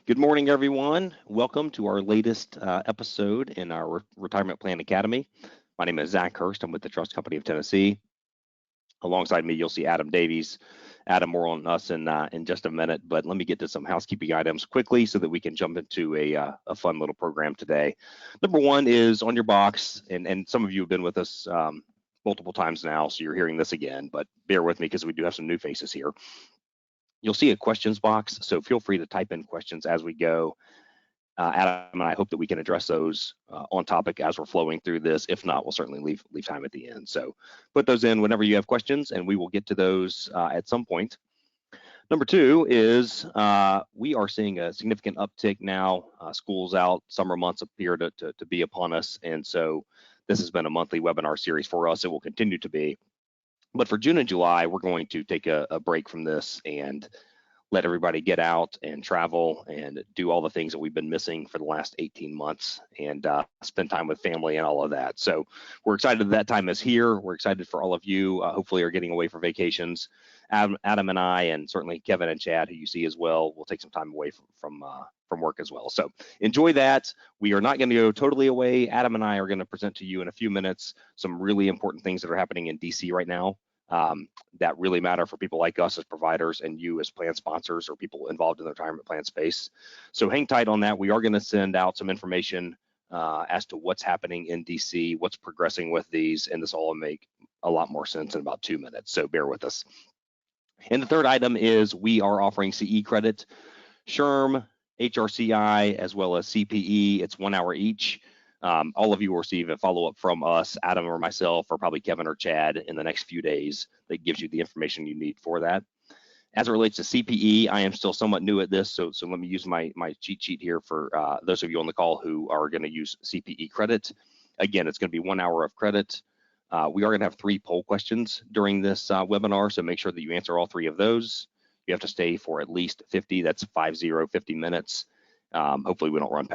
Good morning, everyone. Welcome to our latest episode in our Retirement Plan Academy. My name is Zach Hurst. I'm with the Trust Company of Tennessee. Alongside me, you'll see Adam Davies. Adam, more on us in just a minute, but let me get to some housekeeping items quickly so that we can jump into a fun little program today. Number one is on your box, and some of you have been with us multiple times now, so you're hearing this again, but bear with me because we do have some new faces here. You'll see a questions box, so feel free to type in questions as we go. Adam and I hope that we can address those on topic as we're flowing through this. If not, we'll certainly leave time at the end. So put those in whenever you have questions, and we will get to those at some point. Number two is we are seeing a significant uptick now. School's out, summer months appear to be upon us, and so this has been a monthly webinar series for us. It will continue to be. But for June and July, we're going to take a break from this and let everybody get out and travel and do all the things that we've been missing for the last 18 months and spend time with family and all of that. So we're excited that time is here. We're excited for all of you, hopefully are getting away for vacations. Adam and I, and certainly Kevin and Chad, who you see as well, will take some time away from work as well. So enjoy that. We are not going to go totally away. Adam and I are going to present to you in a few minutes some really important things that are happening in DC right now. That really matter for people like us as providers and you as plan sponsors or people involved in the retirement plan space. So hang tight on that. We are going to send out some information as to what's happening in DC, what's progressing with these, and this all will make a lot more sense in about 2 minutes. So bear with us. And the third item is we are offering CE credit, SHRM, HRCI, as well as CPE. It's 1 hour each. All of you will receive a follow-up from us, Adam or myself, or probably Kevin or Chad in the next few days that gives you the information you need for that. As it relates to CPE, I am still somewhat new at this, so let me use my cheat sheet here for those of you on the call who are going to use CPE credit. Again, it's going to be 1 hour of credit. We are going to have 3 poll questions during this webinar, so make sure that you answer all 3 of those. You have to stay for at least 50, that's 50 minutes. Hopefully we don't run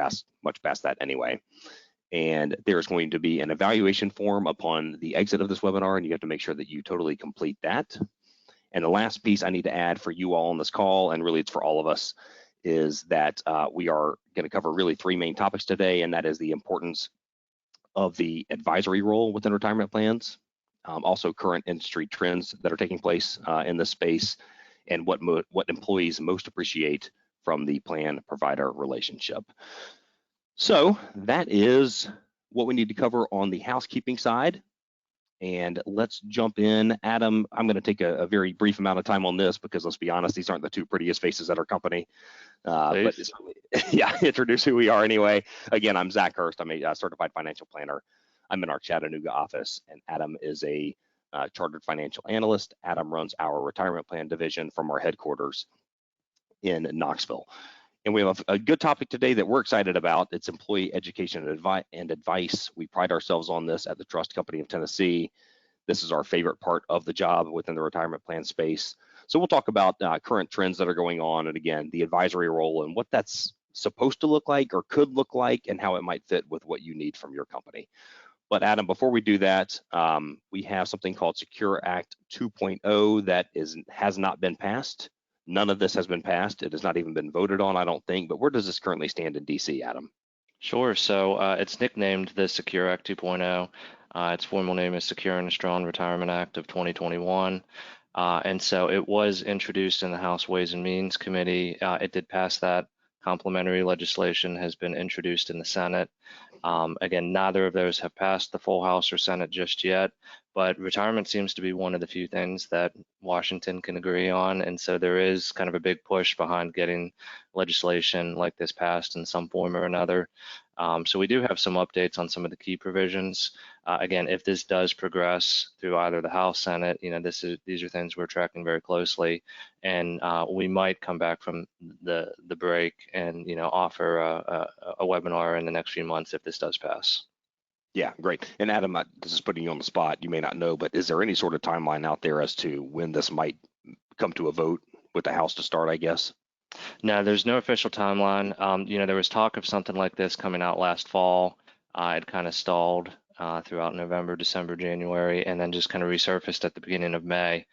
much past that anyway. And there's going to be an evaluation form upon the exit of this webinar, and you have to make sure that you totally complete that. And the last piece I need to add for you all on this call, and really it's for all of us, is that we are going to cover really 3 main topics today, and that is the importance of the advisory role within retirement plans, also current industry trends that are taking place in this space, and what employees most appreciate from the plan provider relationship. So that is what we need to cover on the housekeeping side. And let's jump in. Adam, I'm going to take a very brief amount of time on this because let's be honest, these aren't the 2 prettiest faces at our company. But yeah, introduce who we are anyway. Again, I'm Zach Hurst. I'm a certified financial planner. I'm in our Chattanooga office, and Adam is a chartered financial analyst. Adam runs our retirement plan division from our headquarters in Knoxville. And we have a good topic today that we're excited about. It's employee education and advice. We pride ourselves on this at the Trust Company of Tennessee. This is our favorite part of the job within the retirement plan space. So we'll talk about current trends that are going on, and again, the advisory role and what that's supposed to look like or could look like and how it might fit with what you need from your company. But Adam, before we do that, we have something called Secure Act 2.0 that has not been passed. None of this has been passed. It has not even been voted on, I don't think. But where does this currently stand in DC, Adam? Sure. So it's nicknamed the Secure Act 2.0. Its formal name is Secure and Strong Retirement Act of 2021. And so it was introduced in the House Ways and Means Committee. It did pass that. Complementary legislation has been introduced in the Senate. Again, neither of those have passed the full House or Senate just yet, but retirement seems to be one of the few things that Washington can agree on, and so there is kind of a big push behind getting legislation like this passed in some form or another. So we do have some updates on some of the key provisions. Again, if this does progress through either the House, Senate, these are things we're tracking very closely, and we might come back from the break and offer a webinar in the next few months if this does pass. Yeah, great. And Adam, this is putting you on the spot. You may not know, but is there any sort of timeline out there as to when this might come to a vote with the House to start, I guess? No, there's no official timeline. There was talk of something like this coming out last fall. It kind of stalled throughout November, December, January, and then just kind of resurfaced at the beginning of May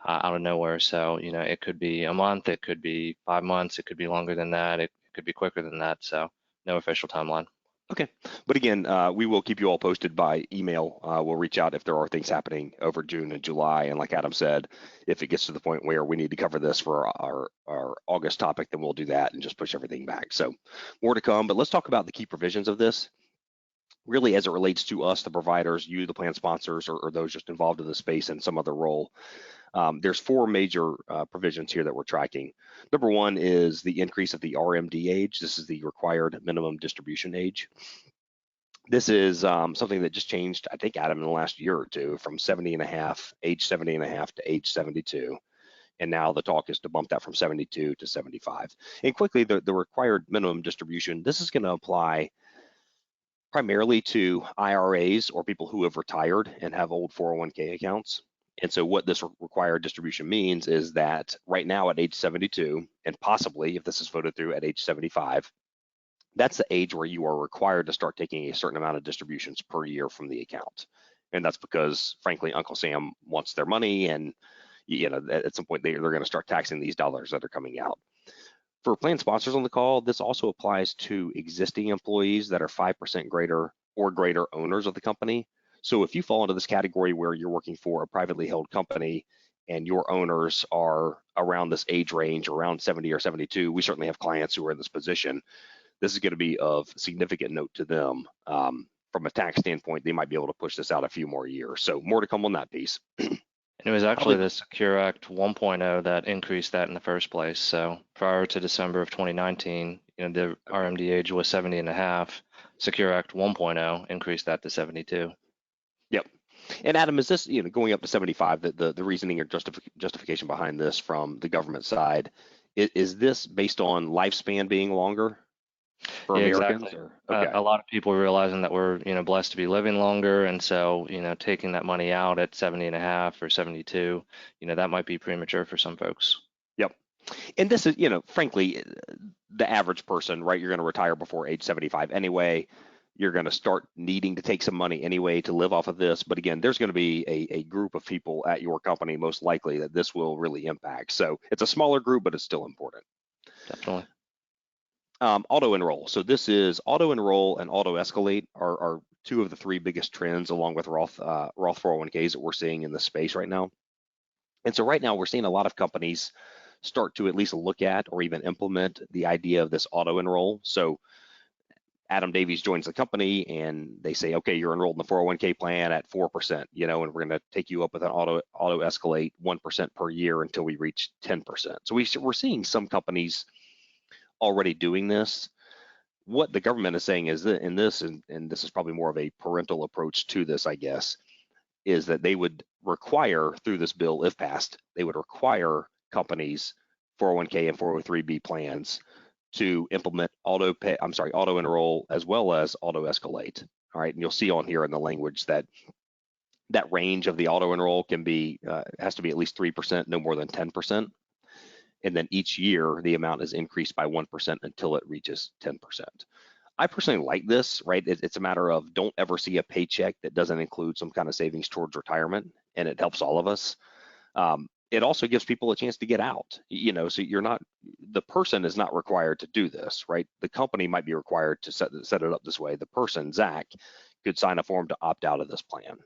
out of nowhere. So, it could be a month, it could be 5 months, it could be longer than that. It could be quicker than that. So no official timeline. Okay, but again, we will keep you all posted by email. We'll reach out if there are things happening over June and July. And like Adam said, if it gets to the point where we need to cover this for our August topic, then we'll do that and just push everything back. So more to come, but let's talk about the key provisions of this. Really, as it relates to us, the providers, you, the plan sponsors, or those just involved in the space in some other role. There's four major provisions here that we're tracking. Number one is the increase of the RMD age. This is the required minimum distribution age. This is something that just changed, I think, Adam, in the last year or two, from 70 and a half, age 70 and a half to age 72. And now the talk is to bump that from 72 to 75. And quickly, the required minimum distribution, this is going to apply primarily to IRAs or people who have retired and have old 401k accounts. And so what this required distribution means is that right now at age 72, and possibly if this is voted through at age 75, that's the age where you are required to start taking a certain amount of distributions per year from the account. And that's because, frankly, Uncle Sam wants their money, and at some point they're going to start taxing these dollars that are coming out. For plan sponsors on the call, this also applies to existing employees that are 5% greater or greater owners of the company. So if you fall into this category where you're working for a privately held company and your owners are around this age range, around 70 or 72, we certainly have clients who are in this position. This is going to be of significant note to them. From a tax standpoint, they might be able to push this out a few more years. So more to come on that piece. It was actually the Secure Act 1.0 that increased that in the first place. So prior to December of 2019, the RMD age was 70 and a half. Secure Act 1.0 increased that to 72. Yep. And Adam, is this, going up to 75, the reasoning or justification behind this from the government side, is this based on lifespan being longer for Americans? Exactly. Okay. A lot of people realizing that we're, blessed to be living longer. And so, taking that money out at 70 and a half or 72, that might be premature for some folks. Yep. And this is, frankly, the average person, right? You're going to retire before age 75 anyway. You're going to start needing to take some money anyway to live off of this. But again, there's going to be a group of people at your company, most likely, that this will really impact. So it's a smaller group, but it's still important. Definitely. Auto enroll. So this is auto enroll and auto escalate are two of the three biggest trends, along with Roth 401ks that we're seeing in the space right now. And so right now we're seeing a lot of companies start to at least look at or even implement the idea of this auto enroll. So Adam Davies joins the company and they say, okay, you're enrolled in the 401k plan at 4%, and we're going to take you up with an auto escalate 1% per year until we reach 10%. So we're seeing some companies already doing this. What the government is saying is that in this, and this is probably more of a parental approach to this, I guess, is that they would require through this bill, if passed, they would require companies, 401k and 403b plans, to implement auto enroll as well as auto escalate. All right, and you'll see on here in the language that range of the auto enroll can be has to be at least 3%, no more than 10%. And then each year the amount is increased by 1% until it reaches 10%. I personally like this, right? It's a matter of don't ever see a paycheck that doesn't include some kind of savings towards retirement, and it helps all of us. It also gives people a chance to get out, so the person is not required to do this, right? The company might be required to set it up this way. The person, Zach, could sign a form to opt out of this plan.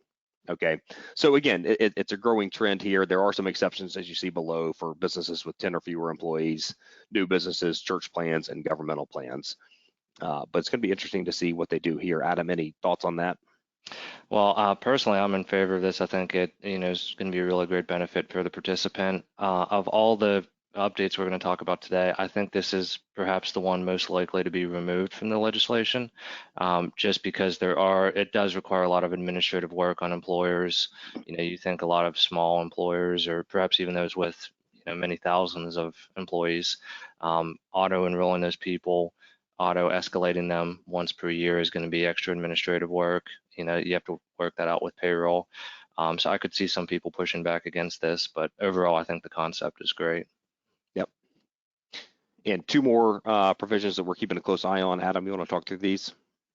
Okay, so again, it's a growing trend here. There are some exceptions, as you see below, for businesses with 10 or fewer employees, new businesses, church plans, and governmental plans. But it's going to be interesting to see what they do here. Adam, any thoughts on that? Well, personally, I'm in favor of this. I think it, is going to be a really great benefit for the participant. Of all the updates we're going to talk about today, I think this is perhaps the one most likely to be removed from the legislation, just because it does require a lot of administrative work on employers. You think a lot of small employers, or perhaps even those with many thousands of employees, auto enrolling those people, auto escalating them once per year is going to be extra administrative work. You have to work that out with payroll. So I could see some people pushing back against this, but overall, I think the concept is great. Yep. And two more provisions that we're keeping a close eye on. Adam, you want to talk through these?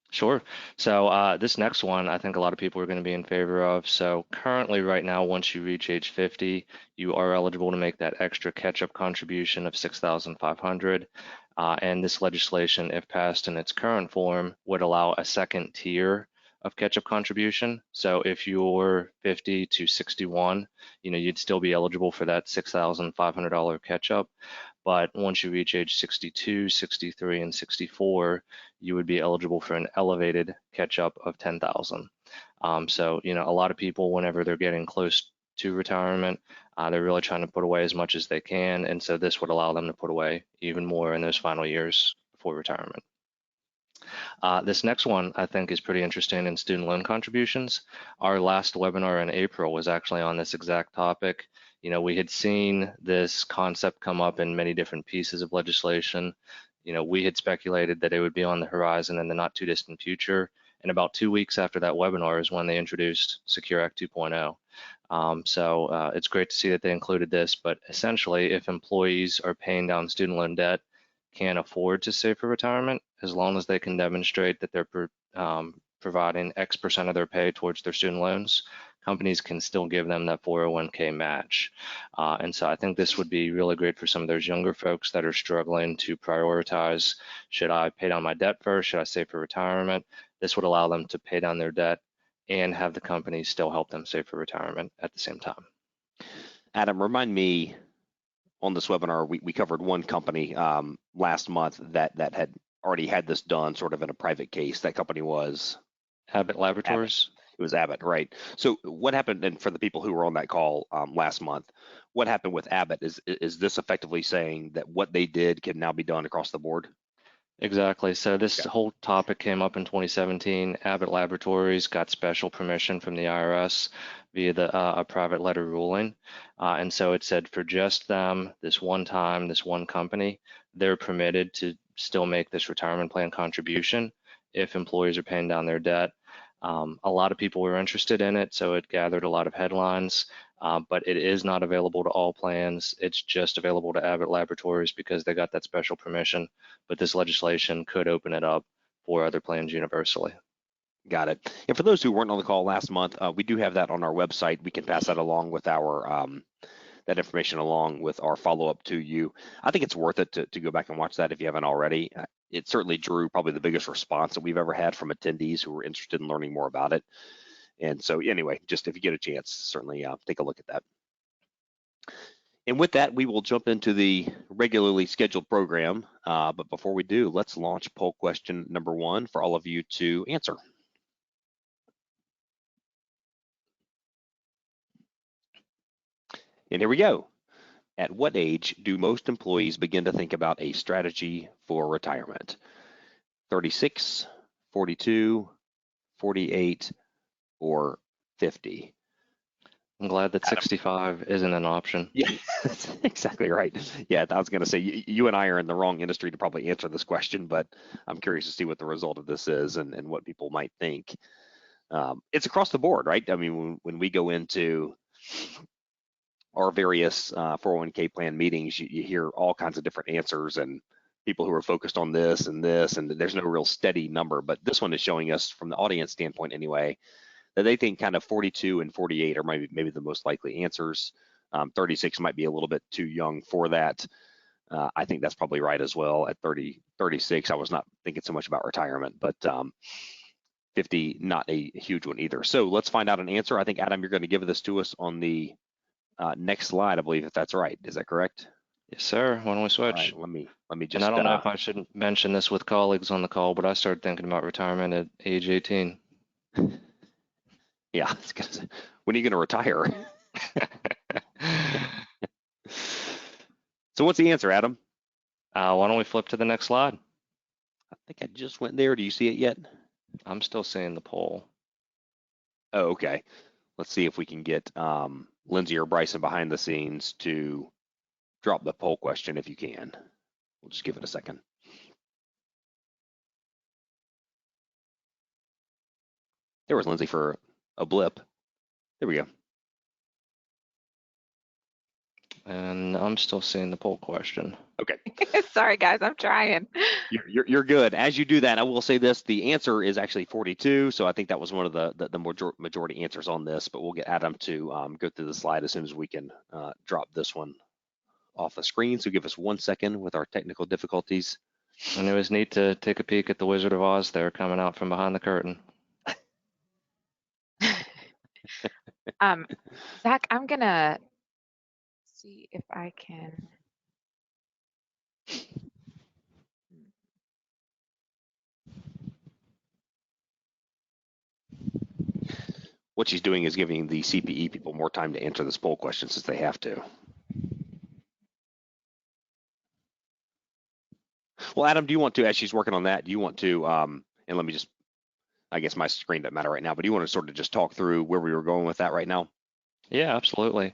Sure. So this next one, I think a lot of people are going to be in favor of. So currently, right now, once you reach age 50, you are eligible to make that extra catch-up contribution of 6,500. And this legislation, if passed in its current form, would allow a second tier of catch-up contribution. So if you're 50 to 61, you'd still be eligible for that $6,500 catch-up. But once you reach age 62, 63, and 64, you would be eligible for an elevated catch-up of 10,000. So, a lot of people, whenever they're getting close to retirement, they're really trying to put away as much as they can, and so this would allow them to put away even more in those final years before retirement. This next one I think is pretty interesting in student loan contributions. Our last webinar in April was actually on this exact topic. We had seen this concept come up in many different pieces of legislation. We had speculated that it would be on the horizon in the not too distant future. And about 2 weeks after that webinar is when they introduced Secure Act 2.0. So it's great to see that they included this, but essentially if employees are paying down student loan debt, can't afford to save for retirement, as long as they can demonstrate that they're providing X% of their pay towards their student loans, companies can still give them that 401k match. And so I think this would be really great for some of those younger folks that are struggling to prioritize, should I pay down my debt first? Should I save for retirement? This would allow them to pay down their debt and have the company still help them save for retirement at the same time. Adam, remind me, on this webinar, we covered one company last month that had already had this done sort of in a private case. That company was Abbott Laboratories. Abbott. It was Abbott, right? So what happened, and for the people who were on that call last month, what happened with Abbott? Is this effectively saying that what they did can now be done across the board? Exactly. So this Okay. whole topic came up in 2017. Abbott Laboratories got special permission from the IRS via a private letter ruling. And so it said for just them, this one time, this one company, they're permitted to still make this retirement plan contribution if employees are paying down their debt. A lot of people were interested in it, so it gathered a lot of headlines. But it is not available to all plans. It's just available to Abbott Laboratories because they got that special permission. But this legislation could open it up for other plans universally. Got it. And for those who weren't on the call last month, we do have that on our website. We can pass that along with our that information along with our follow-up to you. I think it's worth it to go back and watch that if you haven't already. It certainly drew probably the biggest response that we've ever had from attendees who were interested in learning more about it. And so anyway, just if you get a chance, certainly take a look at that. And with that, we will jump into the regularly scheduled program. But before we do, let's launch poll question number 1 for all of you to answer. And here we go. At what age do most employees begin to think about a strategy for retirement? 36, 42, 48, or 50? I'm glad that Adam. 65 isn't an option. Yeah, that's exactly right. Yeah, I was going to say you and I are in the wrong industry to probably answer this question, but I'm curious to see what the result of this is and what people might think. It's across the board, right? I mean, when we go into our various 401k plan meetings, you hear all kinds of different answers and people who are focused on this, and there's no real steady number. But this one is showing us, from the audience standpoint anyway, that they think kind of 42 and 48 are maybe the most likely answers. 36 might be a little bit too young for that. I think that's probably right as well. At 36, I was not thinking so much about retirement, but 50, not a huge one either. So let's find out an answer. I think, Adam, you're going to give this to us on the next slide, I believe, if that's right. Is that correct? Yes, sir. Why don't we switch? All right, let me just. And I don't know if I should mention this with colleagues on the call, but I started thinking about retirement at age 18. Yeah, when are you going to retire? So what's the answer, Adam? Why don't we flip to the next slide? I think I just went there. Do you see it yet? I'm still seeing the poll. Oh, okay. Let's see if we can get Lindsay or Bryson behind the scenes to drop the poll question if you can. We'll just give it a second. There was Lindsay for a blip. There we go. And I'm still seeing the poll question. Okay. Sorry, guys, I'm trying. You're good. As you do that, I will say this: the answer is actually 42. So I think that was one of the majority answers on this. But we'll get Adam to go through the slide as soon as we can drop this one off the screen. So give us 1 second with our technical difficulties. And it was neat to take a peek at the Wizard of Oz there coming out from behind the curtain. Zach, I'm gonna see if I can. What she's doing is giving the CPE people more time to answer this poll question since they have to. Well, Adam, do you want to, as she's working on that, do you want to, and let me just, I guess my screen doesn't matter right now, but do you want to sort of just talk through where we were going with that right now? Yeah, absolutely.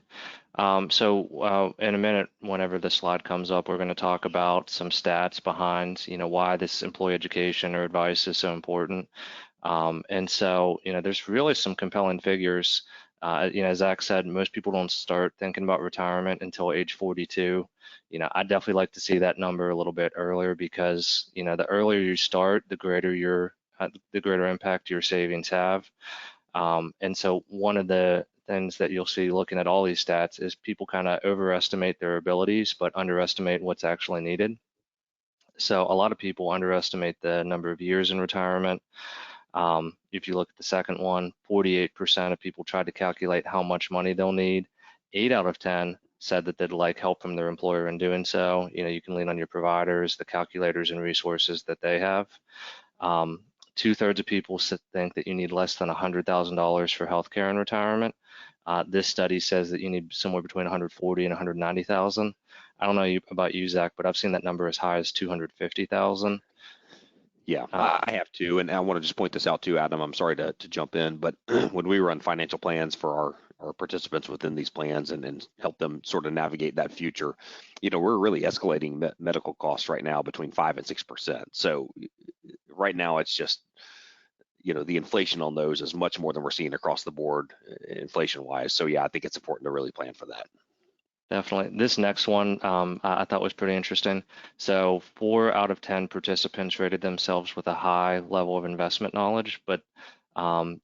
So in a minute, whenever the slide comes up, we're going to talk about some stats behind, why this employee education or advice is so important. And so, there's really some compelling figures. Zach said, most people don't start thinking about retirement until age 42. I'd definitely like to see that number a little bit earlier because, the earlier you start, the greater impact your savings have. And so one of the things that you'll see looking at all these stats is people kind of overestimate their abilities, but underestimate what's actually needed. So a lot of people underestimate the number of years in retirement. If you look at the second one, 48% of people tried to calculate how much money they'll need. 8 out of 10 said that they'd like help from their employer in doing so. You can lean on your providers, the calculators and resources that they have. 2/3 of people think that you need less than $100,000 for healthcare in retirement. This study says that you need somewhere between 140 and 190,000. I don't know about you, Zach, but I've seen that number as high as 250,000. Yeah, I have to, and I want to just point this out too, Adam. I'm sorry to jump in, but when we run financial plans for our participants within these plans and help them sort of navigate that future, we're really escalating medical costs right now between 5 and 6%. So right now it's just, the inflation on those is much more than we're seeing across the board inflation-wise. So yeah, I think it's important to really plan for that. Definitely. This next one I thought was pretty interesting. So 4 out of 10 participants rated themselves with a high level of investment knowledge, but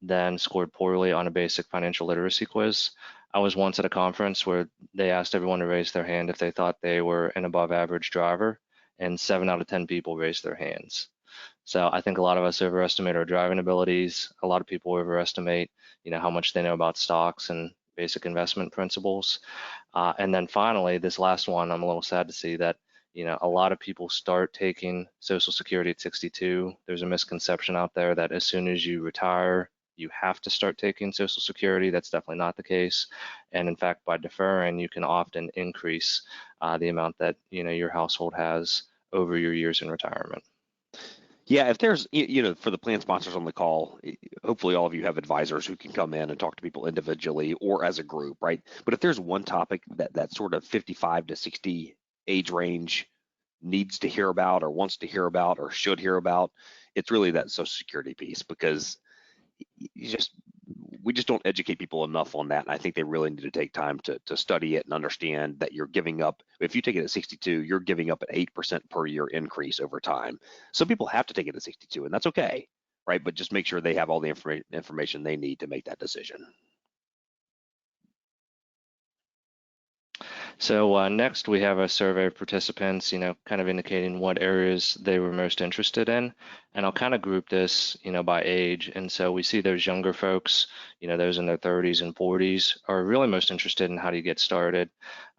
then scored poorly on a basic financial literacy quiz. I was once at a conference where they asked everyone to raise their hand if they thought they were an above average driver, and 7 out of 10 people raised their hands. So I think a lot of us overestimate our driving abilities. A lot of people overestimate, how much they know about stocks and basic investment principles. And then finally, this last one, I'm a little sad to see that, a lot of people start taking Social Security at 62. There's a misconception out there that as soon as you retire, you have to start taking Social Security. That's definitely not the case. And in fact, by deferring, you can often increase the amount that, your household has over your years in retirement. Yeah, if there's, for the plan sponsors on the call, hopefully all of you have advisors who can come in and talk to people individually or as a group, right? But if there's one topic that sort of 55 to 60 age range needs to hear about or wants to hear about or should hear about, it's really that Social Security piece, because we just don't educate people enough on that. And I think they really need to take time to study it and understand that you're giving up. If you take it at 62, you're giving up an 8% per year increase over time. Some people have to take it at 62, and that's okay, right? But just make sure they have all the information they need to make that decision. So next we have a survey of participants, kind of indicating what areas they were most interested in. And I'll kind of group this, by age. And so we see those younger folks, those in their 30s and 40s are really most interested in how do you get started?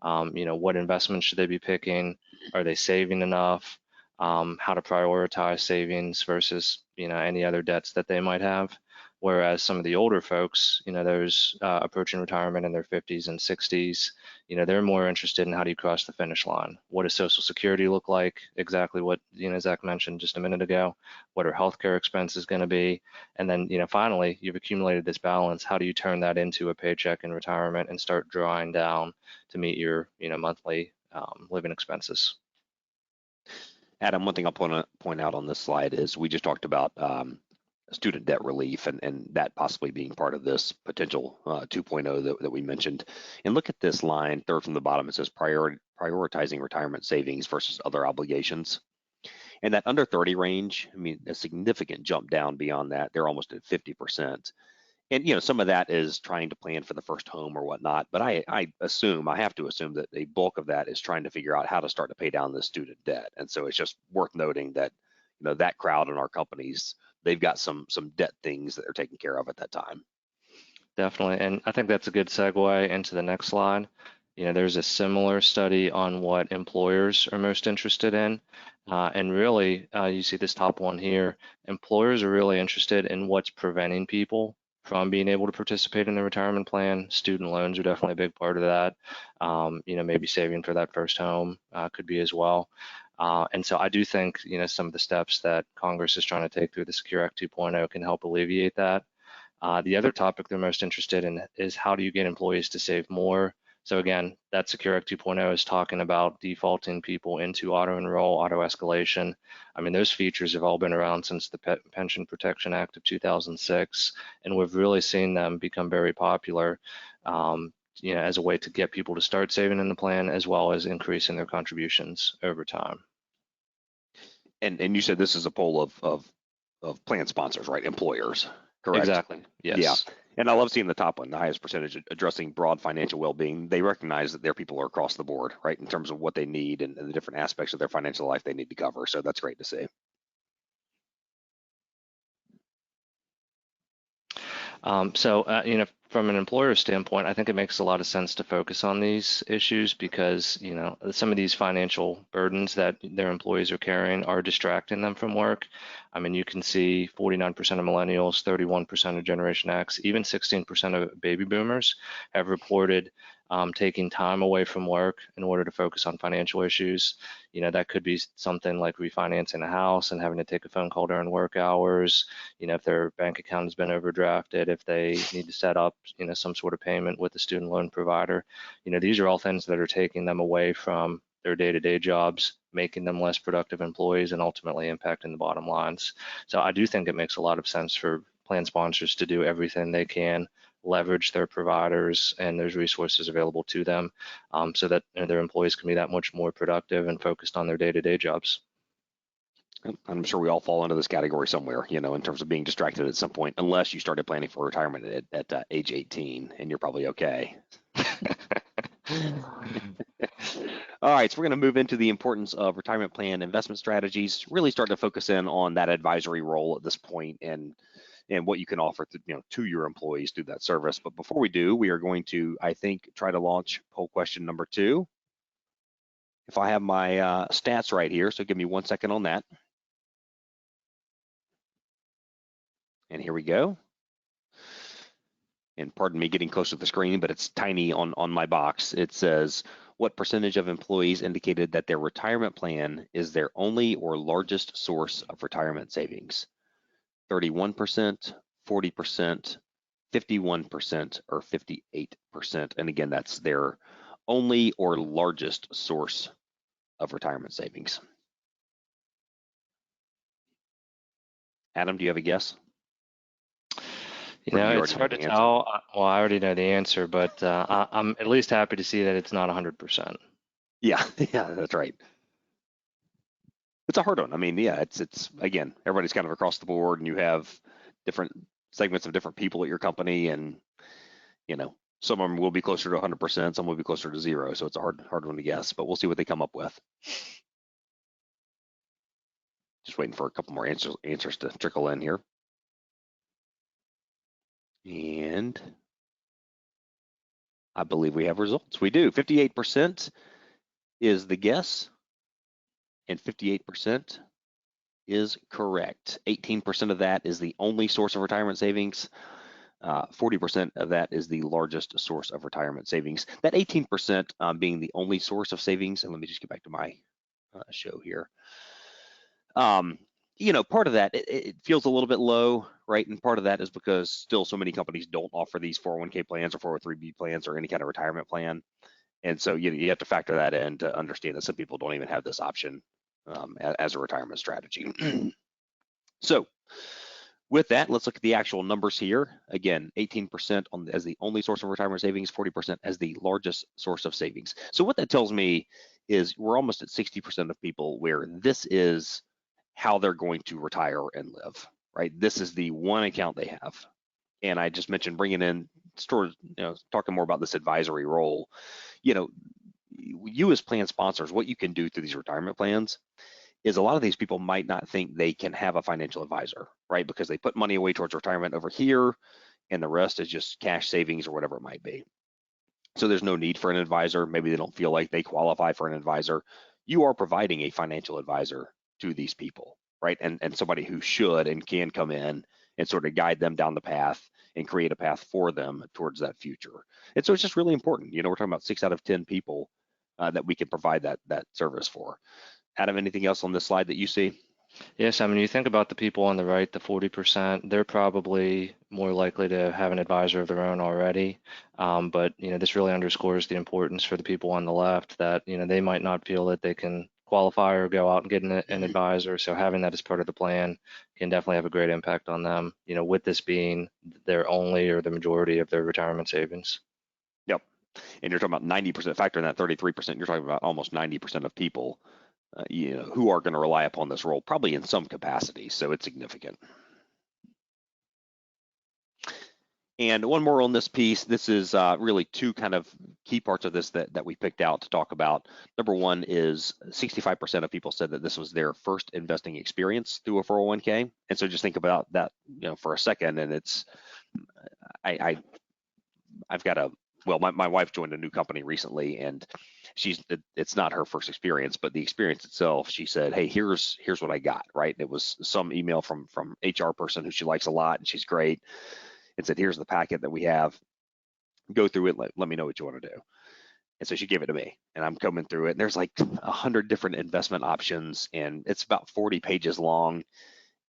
What investments should they be picking? Are they saving enough? How to prioritize savings versus, any other debts that they might have. Whereas some of the older folks, those approaching retirement in their 50s and 60s, they're more interested in how do you cross the finish line? What does Social Security look like? Exactly what, Zach mentioned just a minute ago. What are healthcare expenses going to be? And then, finally, you've accumulated this balance. How do you turn that into a paycheck in retirement and start drawing down to meet your, monthly living expenses? Adam, one thing I'll point out on this slide is we just talked about student debt relief, and that possibly being part of this potential 2.0 that we mentioned. And look at this line, third from the bottom. It says prioritizing retirement savings versus other obligations. And that under 30 range, I mean, a significant jump down beyond that. They're almost at 50%. And some of that is trying to plan for the first home or whatnot. But I have to assume that a bulk of that is trying to figure out how to start to pay down the student debt. And so it's just worth noting that that crowd in our companies, they've got some debt things that they're taking care of at that time. Definitely, and I think that's a good segue into the next slide. There's a similar study on what employers are most interested in. And really, you see this top one here. Employers are really interested in what's preventing people from being able to participate in the retirement plan. Student loans are definitely a big part of that. Maybe saving for that first home could be as well. And so I do think, some of the steps that Congress is trying to take through the Secure Act 2.0 can help alleviate that. The other topic they're most interested in is how do you get employees to save more? So again, that Secure Act 2.0 is talking about defaulting people into auto enroll, auto escalation. I mean, those features have all been around since the Pension Protection Act of 2006, and we've really seen them become very popular, as a way to get people to start saving in the plan, as well as increasing their contributions over time. And you said this is a poll of plan sponsors, right? Employers, correct? Exactly. Yes. Yeah. And I love seeing the top one, the highest percentage addressing broad financial well-being. They recognize that their people are across the board, right, in terms of what they need and the different aspects of their financial life they need to cover. So that's great to see. From an employer standpoint, I think it makes a lot of sense to focus on these issues because, some of these financial burdens that their employees are carrying are distracting them from work. I mean, you can see 49% of millennials, 31% of Generation X, even 16% of baby boomers have reported taking time away from work in order to focus on financial issues. That could be something like refinancing a house and having to take a phone call during work hours. If their bank account has been overdrafted, if they need to set up, some sort of payment with a student loan provider. These are all things that are taking them away from their day-to-day jobs, making them less productive employees, and ultimately impacting the bottom lines. So I do think it makes a lot of sense for plan sponsors to do everything they can, leverage their providers and there's resources available to them so that their employees can be that much more productive and focused on their day-to-day jobs. I'm sure we all fall into this category somewhere, in terms of being distracted at some point, unless you started planning for retirement at age 18, and you're probably okay. All right, so we're going to move into the importance of retirement plan investment strategies, really start to focus in on that advisory role at this point and what you can offer to your employees through that service. But before we do, we are going to, I think, try to launch poll question number 2. If I have my stats right here, so give me 1 second on that. And here we go. And pardon me getting close to the screen, but it's tiny on my box. It says, what percentage of employees indicated that their retirement plan is their only or largest source of retirement savings? 31%, 40%, 51%, or 58%. And again, that's their only or largest source of retirement savings. Adam, do you have a guess? It's hard to tell. Well, I already know the answer, but I'm at least happy to see that it's not 100%. Yeah, that's right. It's a hard one. I mean, yeah, it's again, everybody's kind of across the board, and you have different segments of different people at your company, and some of them will be closer to 100%, some will be closer to 0. So it's a hard one to guess, but we'll see what they come up with. Just waiting for a couple more answers to trickle in here. And I believe we have results. We do. 58% is the guess, and 58% is correct. 18% of that is the only source of retirement savings. 40% of that is the largest source of retirement savings. That 18% being the only source of savings, and let me just get back to my show here. Part of that, it feels a little bit low, right? And part of that is because still so many companies don't offer these 401k plans or 403b plans or any kind of retirement plan. And so you have to factor that in to understand that some people don't even have this option as a retirement strategy. So With that, let's look at the actual numbers here. Again, 18% as the only source of retirement savings, 40% as the largest source of savings. So what that tells me is we're almost at 60% of people where this is how they're going to retire and live, right? This is the one account they have. And I just mentioned bringing in stores, talking more about this advisory role. You as plan sponsors, what you can do through these retirement plans is a lot of these people might not think they can have a financial advisor, right? Because they put money away towards retirement over here and the rest is just cash savings or whatever it might be. So there's no need for an advisor. Maybe they don't feel like they qualify for an advisor. You are providing a financial advisor to these people, right? And somebody who should and can come in and sort of guide them down the path and create a path for them towards that future. And so it's just really important. We're talking about 6 out of 10 people that we can provide that service for. Adam, anything else on this slide that you see? Yes, I mean, you think about the people on the right, the 40%, they're probably more likely to have an advisor of their own already. But, this really underscores the importance for the people on the left that, they might not feel that they can qualify or go out and get an advisor. So having that as part of the plan can definitely have a great impact on them, with this being their only or the majority of their retirement savings. Yep. And you're talking about 90%, factor in that 33%, you're talking about almost 90% of people who are going to rely upon this role, probably in some capacity. So it's significant. And one more on this piece. This is really two kind of key parts of this that we picked out to talk about. Number one is 65% of people said that this was their first investing experience through a 401k. And so just think about that, for a second. And it's, I've got my wife joined a new company recently, and it's not her first experience, but the experience itself, she said, hey, here's what I got, right? It was some email from HR person who she likes a lot, and she's great, and said, here's the packet that we have. Go through it. Let me know what you want to do. And so she gave it to me, and I'm coming through it, and there's like 100 different investment options, and it's about 40 pages long.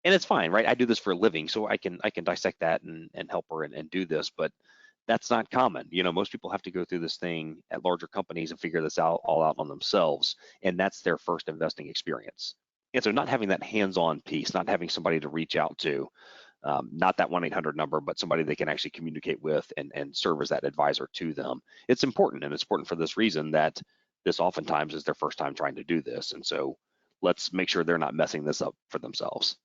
And it's fine, right? I do this for a living, so I can dissect that and help her and do this, but that's not common. Most people have to go through this thing at larger companies and figure this all out on themselves, and that's their first investing experience. And so not having that hands-on piece, not having somebody to reach out to, not that 1-800 number, but somebody they can actually communicate with and serve as that advisor to them. It's important, and it's important for this reason that this oftentimes is their first time trying to do this. And so let's make sure they're not messing this up for themselves.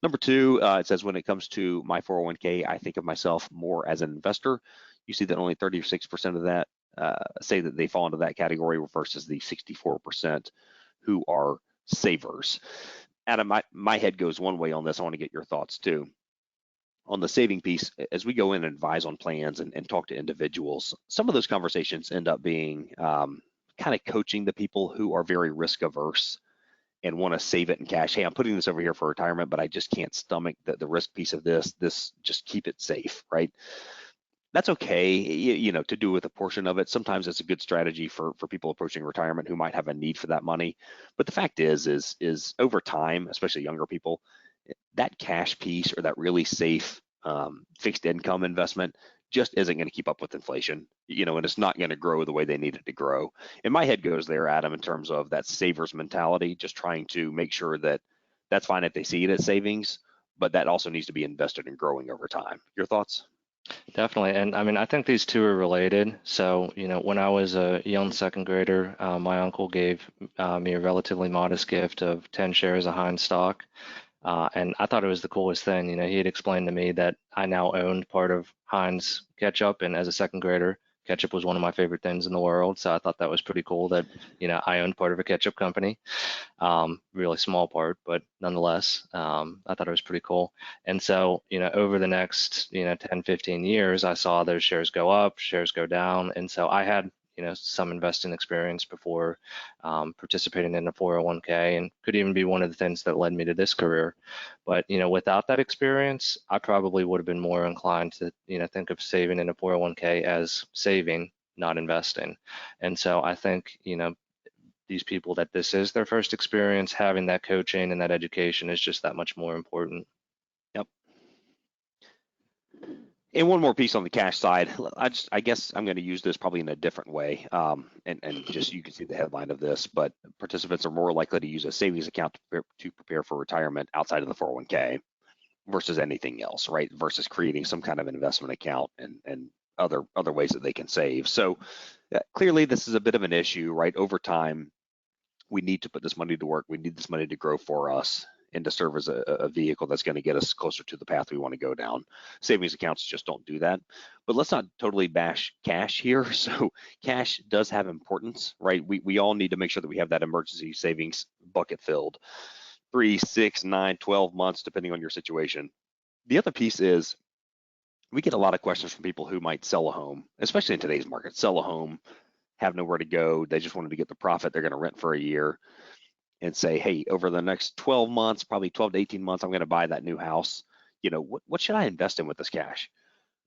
Number two, it says, when it comes to my 401k, I think of myself more as an investor. You see that only 36% of that say that they fall into that category versus the 64% who are savers. Adam, my head goes one way on this. I want to get your thoughts too. On the saving piece, as we go in and advise on plans and talk to individuals, some of those conversations end up being kind of coaching the people who are very risk averse and want to save it in cash. Hey, I'm putting this over here for retirement, but I just can't stomach the risk piece of this. Just keep it safe, right? That's okay, to do with a portion of it. Sometimes it's a good strategy for people approaching retirement who might have a need for that money. But the fact is over time, especially younger people, that cash piece or that really safe fixed income investment just isn't going to keep up with inflation, and it's not going to grow the way they need it to grow. And my head goes there, Adam, in terms of that savers mentality, just trying to make sure that that's fine if they see it as savings, but that also needs to be invested in growing over time. Your thoughts? Definitely. And I mean, I think these two are related. So, when I was a young second grader, my uncle gave me a relatively modest gift of 10 shares of Heinz stock. And I thought it was the coolest thing. He had explained to me that I now owned part of Heinz ketchup, and as a second grader, ketchup was one of my favorite things in the world. So I thought that was pretty cool that, I owned part of a ketchup company. Really small part, but nonetheless, I thought it was pretty cool. And so, over the next, 10, 15 years, I saw those shares go up, shares go down. And so I had some investing experience before participating in a 401k, and could even be one of the things that led me to this career. But without that experience, I probably would have been more inclined to think of saving in a 401k as saving, not investing. And so I think these people that this is their first experience, having that coaching and that education is just that much more important. Yep. And one more piece on the cash side, I guess I'm going to use this probably in a different way, and just you can see the headline of this, but participants are more likely to use a savings account to prepare for retirement outside of the 401k. versus anything else, right? Versus creating some kind of investment account and other ways that they can save. So clearly this is a bit of an issue, right? Over time, we need to put this money to work. We need this money to grow for us and to serve as a vehicle that's going to get us closer to the path we want to go down. Savings accounts just don't do that. But let's not totally bash cash here. So cash does have importance, right? We all need to make sure that we have that emergency savings bucket filled 3, 6, 9, 12 months, depending on your situation. The other piece is we get a lot of questions from people who might sell a home, especially in today's market, sell a home, have nowhere to go. They just wanted to get the profit. They're going to rent for a year and say, hey, over the next 12 months, probably 12 to 18 months, I'm going to buy that new house. You know, what should I invest in with this cash?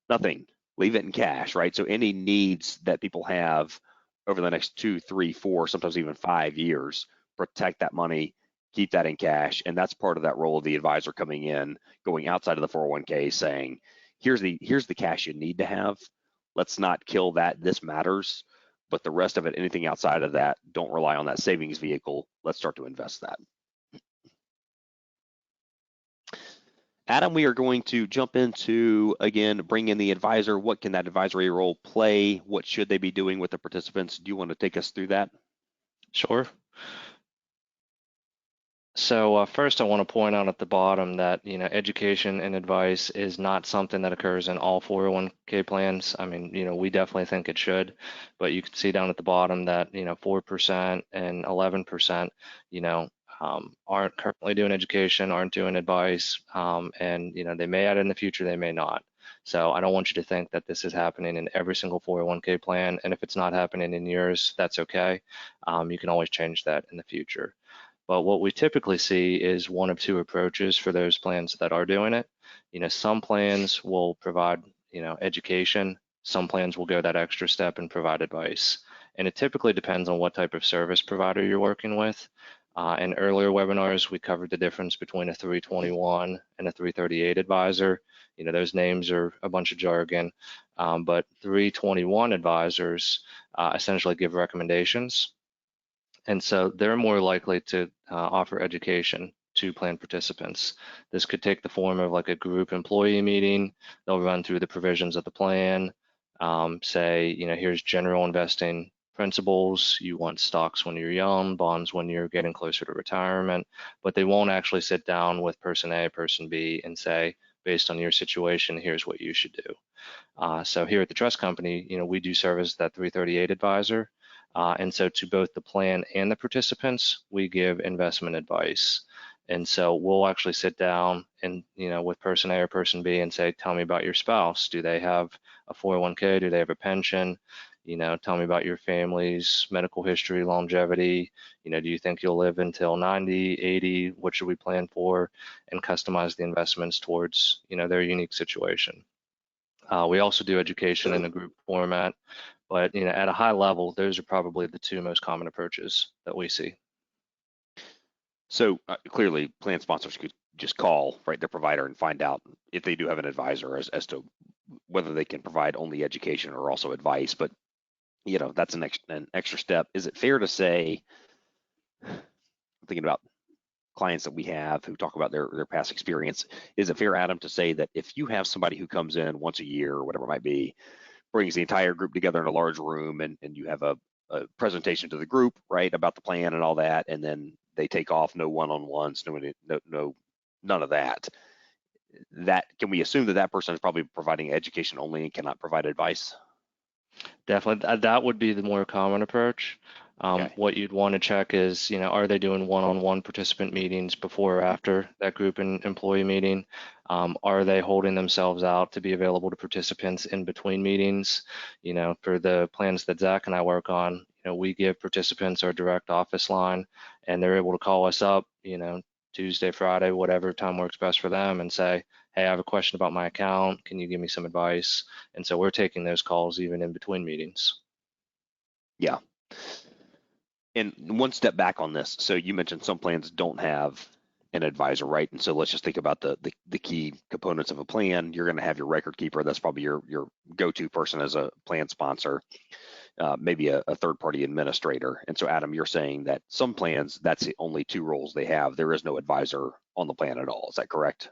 Nothing. Leave it in cash, right? So any needs that people have over the next 2, 3, 4, sometimes even 5 years, protect that money, keep that in cash. And that's part of that role of the advisor coming in, going outside of the 401k, saying, here's the cash you need to have. Let's not kill that. This matters. But the rest of it, anything outside of that, don't rely on that savings vehicle. Let's start to invest that. Adam, we are going to jump into, again, bring in the advisor. What can that advisory role play? What should they be doing with the participants? Do you want to take us through that? Sure. So first, I want to point out at the bottom that education and advice is not something that occurs in all 401k plans. I mean, we definitely think it should, but you can see down at the bottom that 4% and 11%, aren't currently doing education, aren't doing advice, and they may add it in the future, they may not. So I don't want you to think that this is happening in every single 401k plan, and if it's not happening in yours, that's okay. You can always change that in the future. But what we typically see is one of two approaches for those plans that are doing it. Some plans will provide, education. Some plans will go that extra step and provide advice. And it typically depends on what type of service provider you're working with. In earlier webinars, we covered the difference between a 321 and a 338 advisor. Those names are a bunch of jargon, but 321 advisors essentially give recommendations. And so they're more likely to offer education to plan participants. This could take the form of like a group employee meeting. They'll run through the provisions of the plan, say, here's general investing principles. You want stocks when you're young, bonds when you're getting closer to retirement, but they won't actually sit down with person A, person B and say, based on your situation, here's what you should do. So here at the trust company, we do serve as that 338 advisor. And so to both the plan and the participants, we give investment advice. And so we'll actually sit down and, with person A or person B and say, tell me about your spouse. Do they have a 401k? Do they have a pension? Tell me about your family's medical history, longevity. Do you think you'll live until 90, 80? What should we plan for? And customize the investments towards, their unique situation. We also do education in a group format. But at a high level, those are probably the two most common approaches that we see. So clearly, plan sponsors could just call their provider and find out if they do have an advisor as to whether they can provide only education or also advice. But that's an extra step. Is it fair to say, I'm thinking about clients that we have who talk about their past experience, is it fair, Adam, to say that if you have somebody who comes in once a year or whatever it might be, brings the entire group together in a large room and you have a presentation to the group, right, about the plan and all that, and then they take off, no one-on-ones, none of that. Can we assume that person is probably providing education only and cannot provide advice? Definitely, that would be the more common approach. Okay. What you'd want to check is, are they doing one-on-one participant meetings before or after that group and employee meeting? Are they holding themselves out to be available to participants in between meetings? For the plans that Zach and I work on, we give participants our direct office line, and they're able to call us up, Tuesday, Friday, whatever time works best for them, and say, hey, I have a question about my account. Can you give me some advice? And so we're taking those calls even in between meetings. Yeah. And one step back on this. So you mentioned some plans don't have an advisor, right? And so let's just think about the key components of a plan. You're going to have your record keeper. That's probably your go-to person as a plan sponsor, maybe a third-party administrator. And so, Adam, you're saying that some plans, that's the only two roles they have. There is no advisor on the plan at all. Is that correct?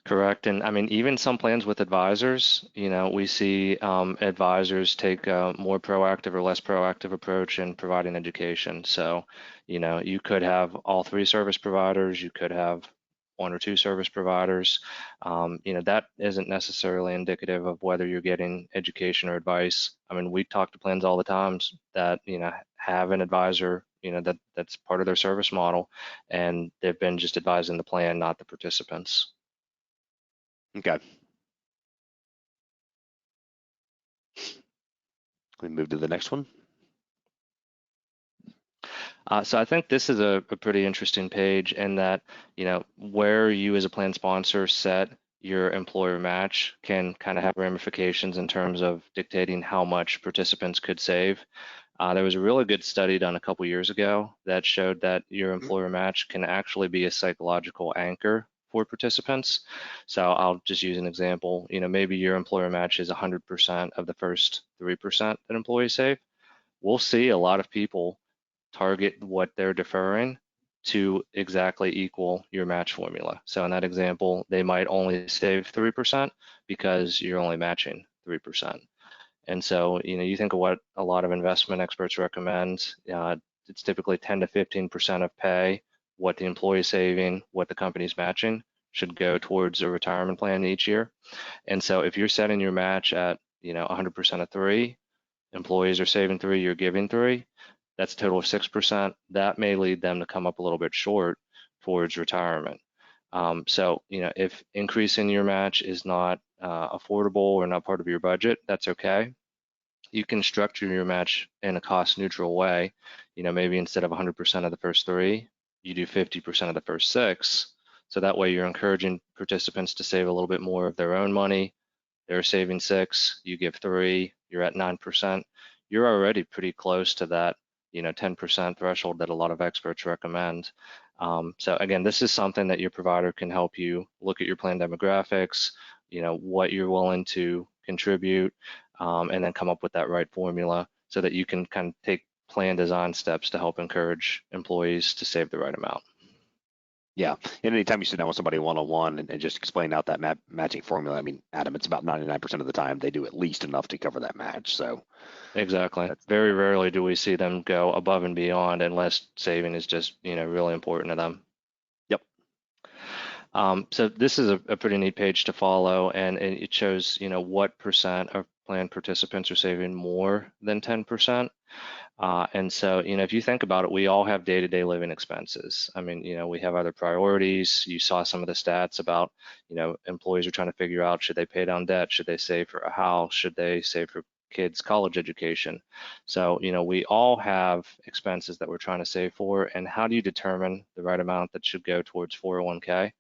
Correct. And I mean, even some plans with advisors, we see advisors take a more proactive or less proactive approach in providing education. So, you could have all three service providers, you could have one or two service providers. That isn't necessarily indicative of whether you're getting education or advice. I mean, we talk to plans all the times that, have an advisor, that's part of their service model, and they've been just advising the plan, not the participants. Okay. We move to the next one. So I think this is a pretty interesting page in that, where you as a plan sponsor set your employer match can kind of have ramifications in terms of dictating how much participants could save. There was a really good study done a couple years ago that showed that your employer match can actually be a psychological anchor for participants. So I'll just use an example. Maybe your employer match is 100% of the first 3% that employees save. We'll see a lot of people target what they're deferring to exactly equal your match formula. So in that example, they might only save 3% because you're only matching 3%. And so, you think of what a lot of investment experts recommend, it's typically 10 to 15% of pay, what the employee is saving, what the company's matching should go towards a retirement plan each year. And so if you're setting your match at, 100% of 3, employees are saving 3, you're giving 3, that's a total of 6%. That may lead them to come up a little bit short towards retirement. So, if increasing your match is not affordable or not part of your budget, that's okay. You can structure your match in a cost neutral way. Maybe instead of 100% of the first 3, you do 50% of the first 6. So that way you're encouraging participants to save a little bit more of their own money. They're saving 6, you give 3, you're at 9%. You're already pretty close to that 10% threshold that a lot of experts recommend. So again, this is something that your provider can help you look at your plan demographics, what you're willing to contribute, and then come up with that right formula so that you can kind of take plan design steps to help encourage employees to save the right amount. Yeah, and anytime you sit down with somebody one-on-one and just explain out that matching formula, I mean, Adam, it's about 99% of the time they do at least enough to cover that match. So exactly. Very rarely do we see them go above and beyond unless saving is just, really important to them. Yep. So this is a pretty neat page to follow, and it shows, what percent of plan participants are saving more than 10%. And so, if you think about it, we all have day-to-day living expenses. I mean, we have other priorities. You saw some of the stats about, employees are trying to figure out, should they pay down debt? Should they save for a house? Should they save for kids' college education? So, we all have expenses that we're trying to save for. And how do you determine the right amount that should go towards 401k?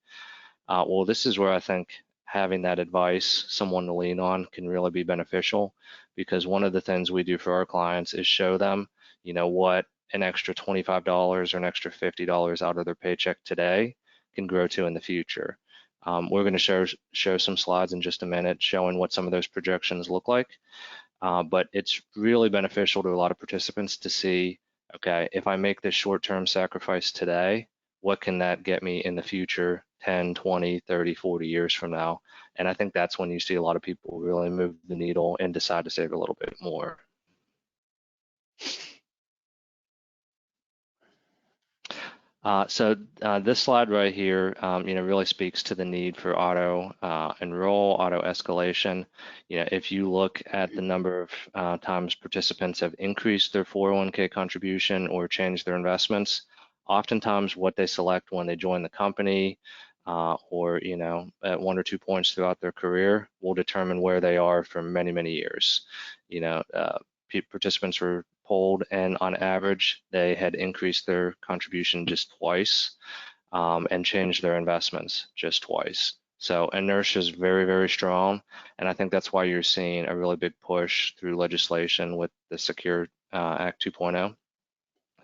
Well, this is where I think having that advice, someone to lean on, can really be beneficial, because one of the things we do for our clients is show them, what an extra $25 or an extra $50 out of their paycheck today can grow to in the future. We're going to show some slides in just a minute showing what some of those projections look like. But it's really beneficial to a lot of participants to see, okay, if I make this short-term sacrifice today, what can that get me in the future 10, 20, 30, 40 years from now? And I think that's when you see a lot of people really move the needle and decide to save a little bit more. So this slide right here, really speaks to the need for auto enroll, auto escalation. If you look at the number of times participants have increased their 401k contribution or changed their investments, oftentimes what they select when they join the company or at 1 or 2 points throughout their career will determine where they are for many, many years. Participants were polled, and on average, they had increased their contribution just twice and changed their investments just twice. So inertia is very, very strong, and I think that's why you're seeing a really big push through legislation with the Secure Act 2.0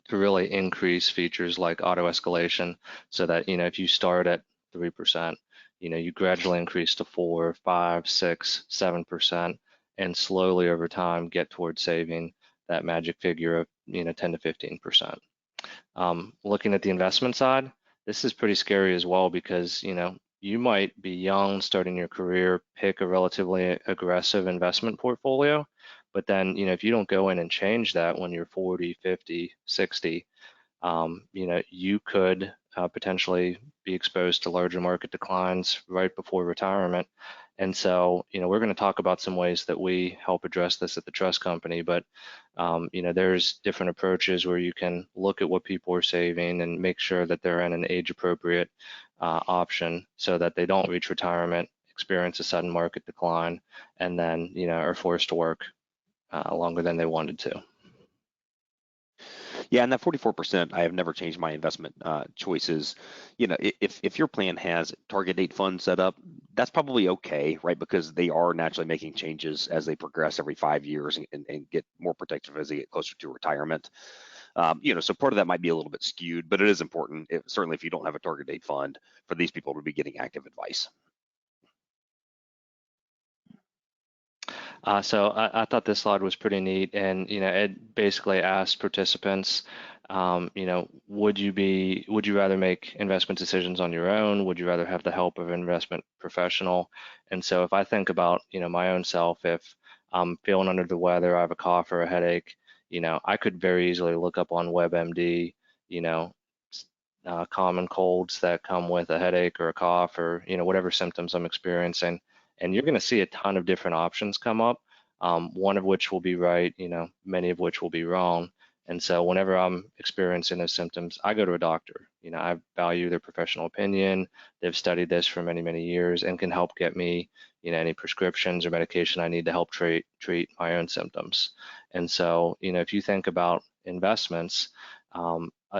to really increase features like auto escalation, so that if you start at 3%, you gradually increase to 4, 5, 6, 7%, and slowly over time get towards saving that magic figure of 10 to 15%. Looking at the investment side, this is pretty scary as well, because you might be young, starting your career, pick a relatively aggressive investment portfolio, but then, if you don't go in and change that when you're 40, 50, 60, you could potentially be exposed to larger market declines right before retirement. And so, we're going to talk about some ways that we help address this at the trust company, but, there's different approaches where you can look at what people are saving and make sure that they're in an age appropriate option so that they don't reach retirement, experience a sudden market decline, and then, are forced to work longer than they wanted to. Yeah, and that 44%, I have never changed my investment choices. If your plan has target date funds set up, that's probably okay, right? Because they are naturally making changes as they progress every 5 years and get more protective as they get closer to retirement. So part of that might be a little bit skewed, but it is important, certainly if you don't have a target date fund, for these people to be getting active advice. So I thought this slide was pretty neat, and it basically asked participants, would you rather make investment decisions on your own? Would you rather have the help of an investment professional? And so if I think about my own self, if I'm feeling under the weather, I have a cough or a headache, I could very easily look up on WebMD, common colds that come with a headache or a cough or whatever symptoms I'm experiencing, and you're going to see a ton of different options come up, one of which will be right, many of which will be wrong. And so whenever I'm experiencing those symptoms, I go to a doctor. I value their professional opinion. They've studied this for many, many years and can help get me any prescriptions or medication I need to help treat my own symptoms. And so if you think about investments,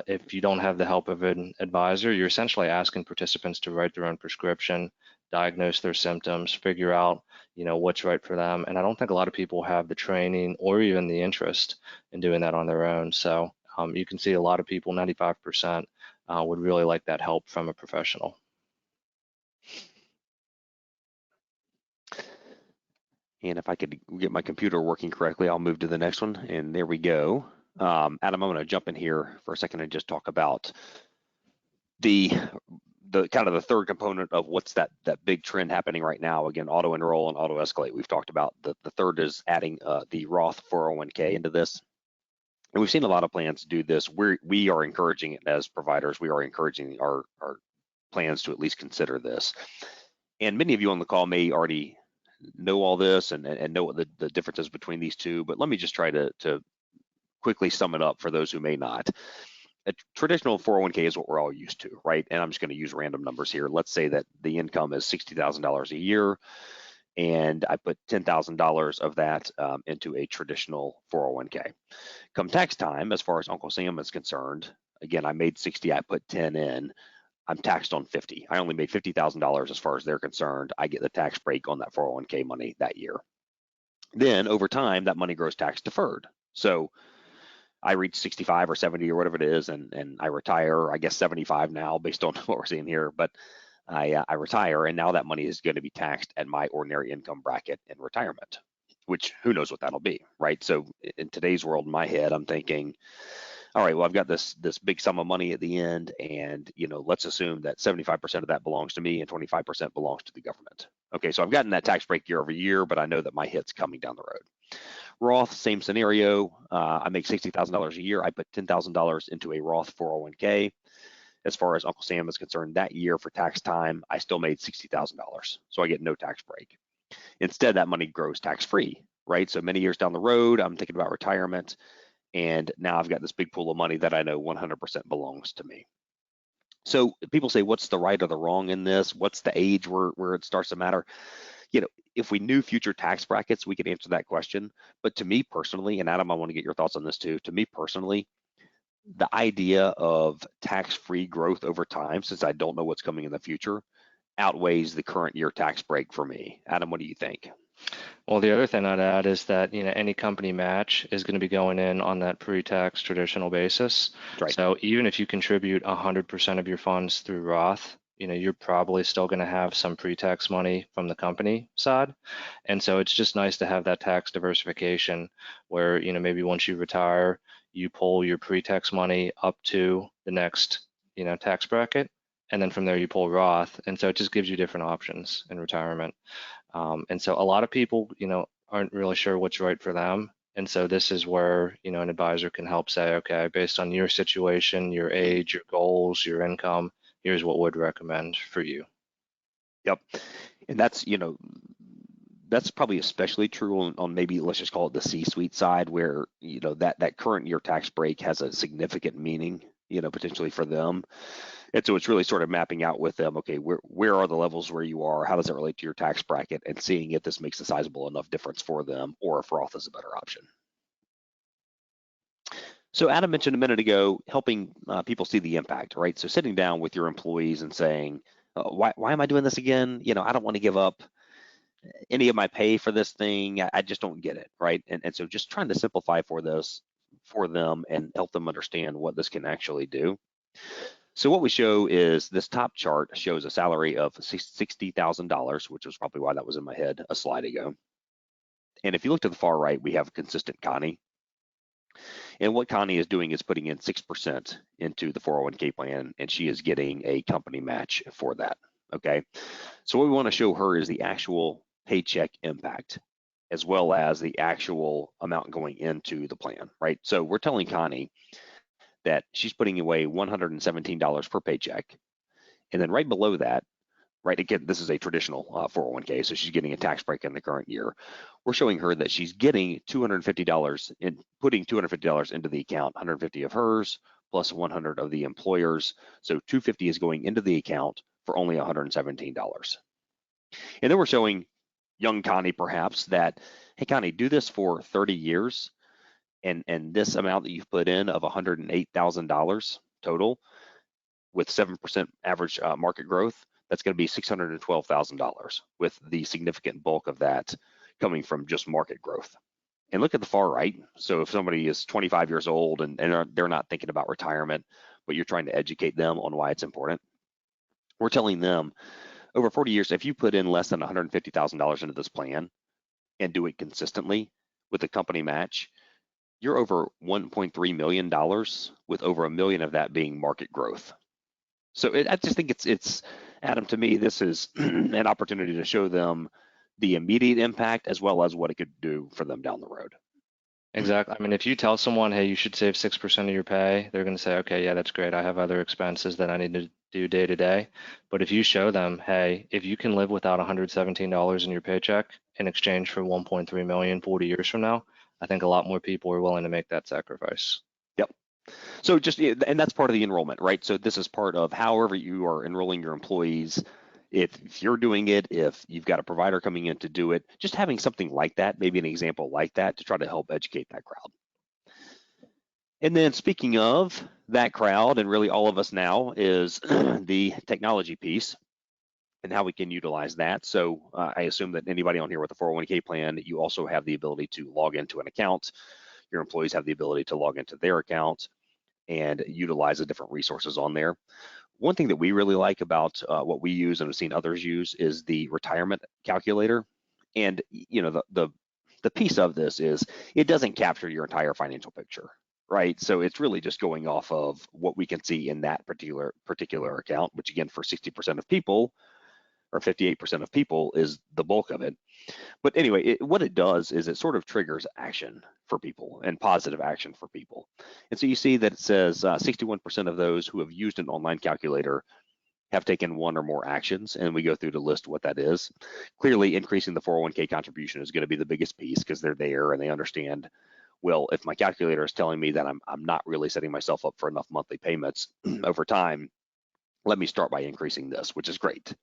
if you don't have the help of an advisor, you're essentially asking participants to write their own prescription, diagnose their symptoms, figure out what's right for them. And I don't think a lot of people have the training or even the interest in doing that on their own. So you can see a lot of people, 95%, would really like that help from a professional. And if I could get my computer working correctly, I'll move to the next one. And there we go. Adam, I'm going to jump in here for a second and just talk about the kind of the third component of what's that big trend happening right now. Again, auto enroll and auto escalate. We've talked about the third is adding the Roth 401k into this. And we've seen a lot of plans do this. We are encouraging it as providers. We are encouraging our plans to at least consider this. And many of you on the call may already know all this and know what the differences between these two, but let me just try to quickly sum it up for those who may not. A traditional 401k is what we're all used to, right? And I'm just going to use random numbers here. Let's say that the income is $60,000 a year, and I put $10,000 of that into a traditional 401k. Come tax time, as far as Uncle Sam is concerned, again, I made 60, I put 10 in. I'm taxed on 50. I only made $50,000 as far as they're concerned. I get the tax break on that 401k money that year. Then over time, that money grows tax deferred. So I reach 65 or 70 or whatever it is, and I retire, I guess 75 now based on what we're seeing here, but I retire, and now that money is going to be taxed at my ordinary income bracket in retirement, which who knows what that'll be, right? So in today's world, in my head, I'm thinking, all right, well, I've got this big sum of money at the end, and let's assume that 75% of that belongs to me and 25% belongs to the government. Okay, so I've gotten that tax break year over year, but I know that my hit's coming down the road. Roth, same scenario. I make $60,000 a year. I put $10,000 into a Roth 401k. As far as Uncle Sam is concerned, that year for tax time, I still made $60,000, so I get no tax break. Instead, that money grows tax-free, right? So many years down the road, I'm thinking about retirement, and now I've got this big pool of money that I know 100% belongs to me. So people say, what's the right or the wrong in this? What's the age where it starts to matter? If we knew future tax brackets, we could answer that question. But to me personally, and Adam, I want to get your thoughts on this too. To me personally, the idea of tax-free growth over time, since I don't know what's coming in the future, outweighs the current year tax break for me. Adam, what do you think? Well, the other thing I'd add is that any company match is going to be going in on that pre-tax traditional basis. Right. So even if you contribute 100% of your funds through Roth, you're probably still going to have some pre-tax money from the company side. And so it's just nice to have that tax diversification where, maybe once you retire, you pull your pre-tax money up to the next, tax bracket, and then from there you pull Roth. And so it just gives you different options in retirement. And so a lot of people, aren't really sure what's right for them. And so this is where, an advisor can help say, okay, based on your situation, your age, your goals, your income, here's what we'd recommend for you. Yep. And that's probably especially true on maybe, let's just call it the C-suite side, where, that current year tax break has a significant meaning, potentially for them. And so it's really sort of mapping out with them, okay, where are the levels where you are? How does it relate to your tax bracket? And seeing if this makes a sizable enough difference for them, or if Roth is a better option. So Adam mentioned a minute ago, helping people see the impact, right? So sitting down with your employees and saying, why am I doing this again? I don't want to give up any of my pay for this thing. I just don't get it, right? And so just trying to simplify for them and help them understand what this can actually do. So what we show is this top chart shows a salary of $60,000, which was probably why that was in my head a slide ago. And if you look to the far right, we have consistent Connie. And what Connie is doing is putting in 6% into the 401k plan, and she is getting a company match for that, okay? So what we want to show her is the actual paycheck impact, as well as the actual amount going into the plan, right? So we're telling Connie that she's putting away $117 per paycheck. And then right below that, right, again, this is a traditional 401k, so she's getting a tax break in the current year. We're showing her that she's getting $250 in, putting $250 into the account, 150 of hers plus 100 of the employer's. So 250 is going into the account for only $117. And then we're showing young Connie perhaps that, hey, Connie, do this for 30 years. And this amount that you've put in of $108,000 total with 7% average market growth, that's going to be $612,000, with the significant bulk of that coming from just market growth. And look at the far right. So if somebody is 25 years old and they're not thinking about retirement, but you're trying to educate them on why it's important, we're telling them over 40 years, if you put in less than $150,000 into this plan and do it consistently with a company match, you're over $1.3 million, with over $1 million of that being market growth. So I just think it's Adam, to me, this is an opportunity to show them the immediate impact as well as what it could do for them down the road. Exactly. I mean, if you tell someone, hey, you should save 6% of your pay, they're going to say, okay, yeah, that's great. I have other expenses that I need to do day to day. But if you show them, hey, if you can live without $117 in your paycheck in exchange for 1.3 million 40 years from now, I think a lot more people are willing to make that sacrifice. Yep. So and that's part of the enrollment, right? So this is part of however you are enrolling your employees. If you're doing it, if you've got a provider coming in to do it, just having something like that, maybe an example like that, to try to help educate that crowd. And then speaking of that crowd, and really all of us now, is the technology piece and how we can utilize that. So I assume that anybody on here with a 401k plan, you also have the ability to log into an account. Your employees have the ability to log into their account and utilize the different resources on there. One thing that we really like about what we use and have seen others use is the retirement calculator. And the piece of this is it doesn't capture your entire financial picture, right? So it's really just going off of what we can see in that particular account, which again, for 60% of people or 58% of people is the bulk of it. But anyway, what it does is it sort of triggers action for people and positive action for people. And so you see that it says 61% of those who have used an online calculator have taken one or more actions, and we go through to list what that is. Clearly, increasing the 401k contribution is going to be the biggest piece because they're there and they understand, well, if my calculator is telling me that I'm not really setting myself up for enough monthly payments over time, let me start by increasing this, which is great.